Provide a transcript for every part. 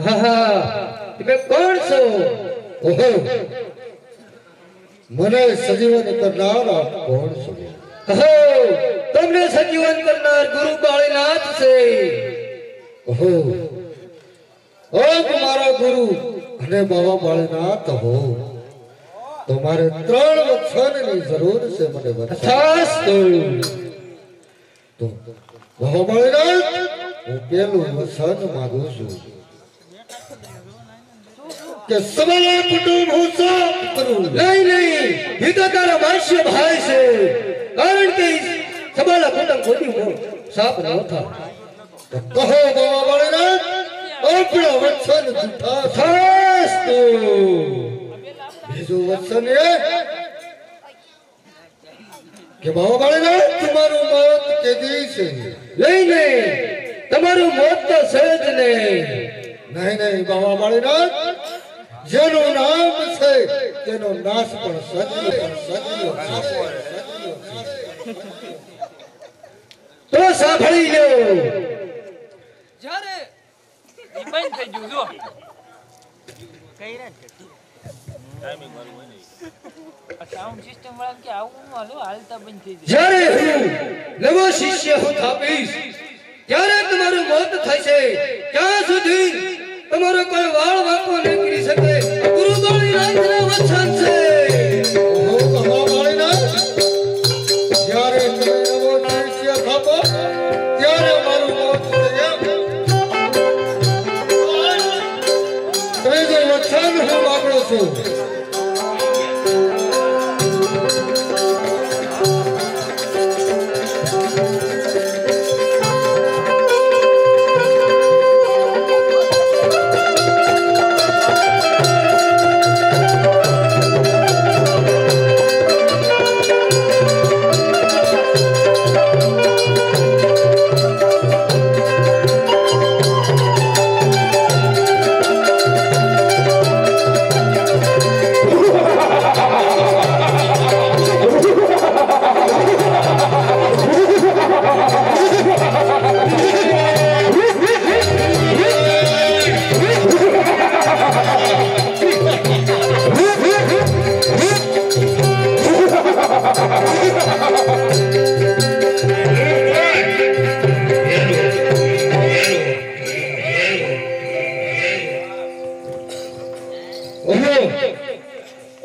હા હા તમે કોણ છો? ઓહો મને સજીવન કરનાર કોણ છો? હો તમને સજીવન કરનાર ગુરુ કાળીનાથ છે. ઓહો ઓમ મારા ગુરુ અને બાબા કાળીનાથ હો તમારે 3 વચનની જરૂર છે મને બતા. ખાસ તો બાબા કાળીનાથ હું પેલું વચન માંગુ છું કે સબલે કુટુંબ હું સાફ કરું. નહીં એ તો તારા માસ્ય ભાઈ છે, કારણ કે સબલા કુટુંબ કોઈ સાપ ન થાય. તો કહો બાબા કાળીનાથ આપણો વચન જૂઠા ખાસ બીજું વચન એ કે બાબા કાળીનાથ તમારું મોત કેદી છે? નહીં તમારું મોત તો છે જ નહીં. નહીં બાબા કાળીનાથ જેનું નામ છે તેનો નાશ પણ સજ્જો તો સાંભળી લો. જ્યારે બંધ થઈ ગયું જો કઈ રાત ટાઈમિંગ વાળું હોય ને આ સાઉન્ડ સિસ્ટમ વાળા કે આવું હાલો હાલતા બંધ થઈ જાય. જ્યારે હું નવો શિષ્ય હું થાપીશ ત્યારે તમારું મોત થશે. ત્યાં સુધી તમારો કોઈ વાળ વાંકો ન કરી શકે. ગુરુ કાળીનાથના વચન છે. ઓહો બાબા કાળીનાથ જ્યારે તમે નવો શિષ્ય થાપો ત્યારે મારું મોત થશે. ત્રીજું વચન હું માંગુ છું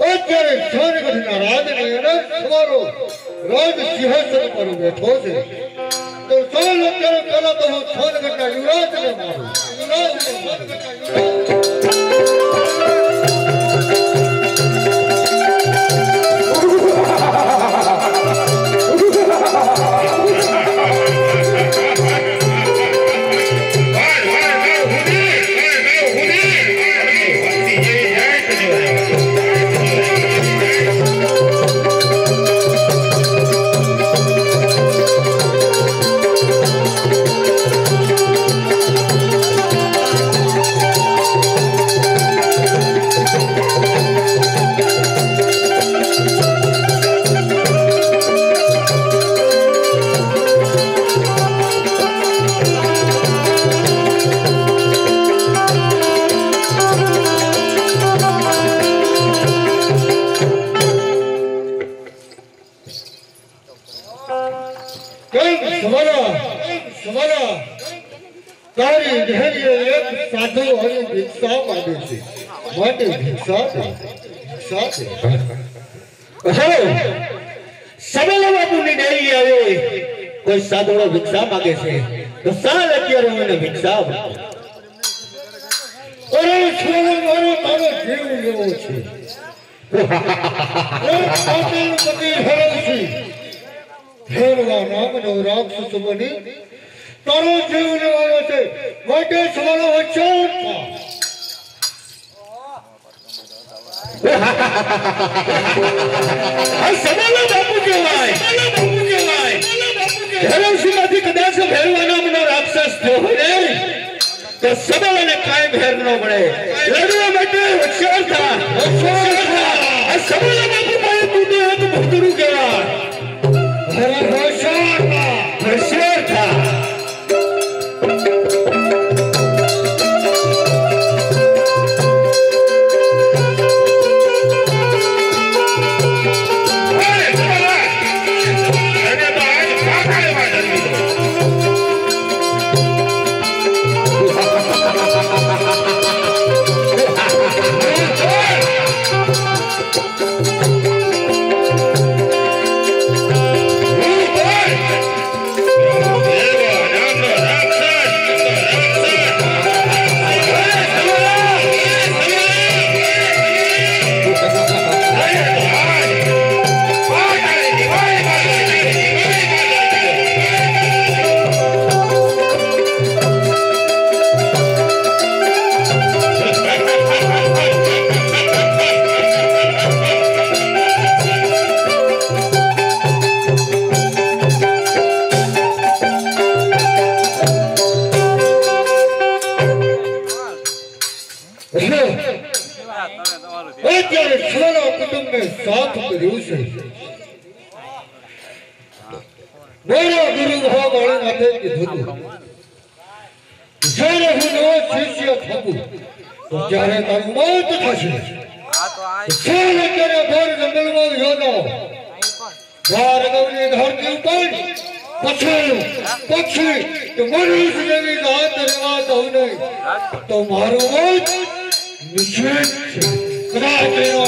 અત્યારે સ્વર્ગના રાજની અંદર તમારો રાજ સિંહાસન પર બેઠો છે. તો ચાલ અત્યારે પહેલા તો હું સ્વર્ગના યુવરાજને મારું. તારી ધૈર્ય એક સાધુ અને ભિક્ષા માંગે છે માટે ભિક્ષા દે. સબલા બાપુની ડેરી આવે કોઈ સાધુનો ભિક્ષા માંગે છે તો સાલ અત્યારે હું એને ભિક્ષા આપું. અરે છોરો મારો તારો જીવ લેવો છે. ભેરવા નામનો રાક્ષસ બની તારો જીવ લેવાનો છે માટે સવાલો વચન સબલા બાપુ કહેવાય. ધરમસિંહમાંથી કદાચ ભેરવા નામનો રાક્ષસ થયો હોય ને તો સબલાને કાંઈ ભેર ન મળે. લડવા માટે હોશિયાર થા. આ સબલા બાપુ પાસે તું તો એક ભક્તરું કહેવાય. હોશિયાર થા. અત્યારે સારા કુટુંબને સાથ કર્યું છે. મારા ગુરુ મહાવાળાને આપે કીધું જ્યારે હું નવો શિષ્ય થવું તો ત્યારે તારું મોત થશે. ચાલ અત્યારે ઘર જંગલમાં યોનો ભાર્ગવની ધરતી ઉપર પક્ષી કે મનુષ્ય જેવી જાત રહેવા દઉં નહીં તો મારું મોત નિશ્ચિત છે. કદાચ એનો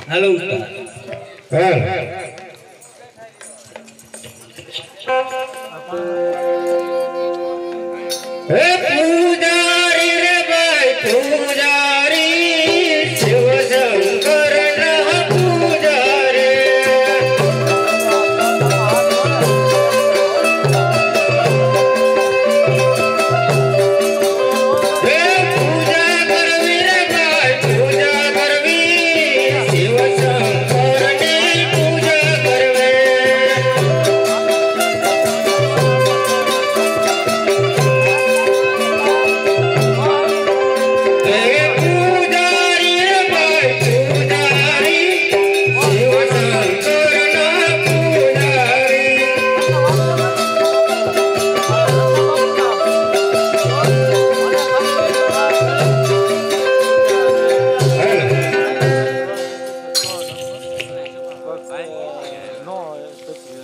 हेलो पूजारी रे भाई पूजारी शिव शंकर पूजारी पूजा करवी रे भाई पूजा करवी शिव शंकर ने पूजा करवे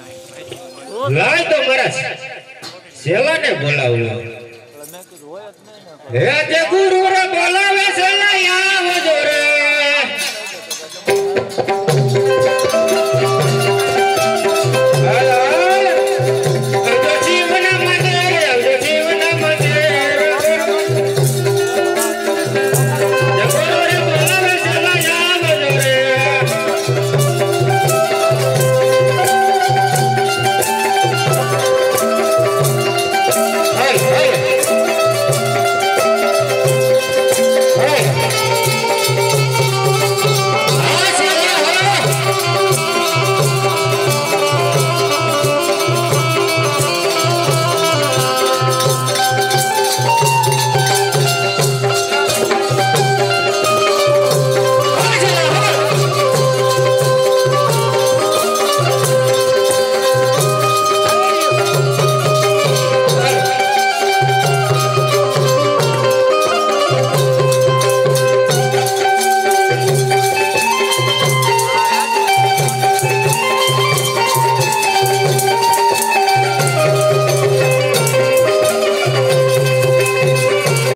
लाय तो महाराज सेवा ने बोलाव्यो हे जे गुरु रे बोला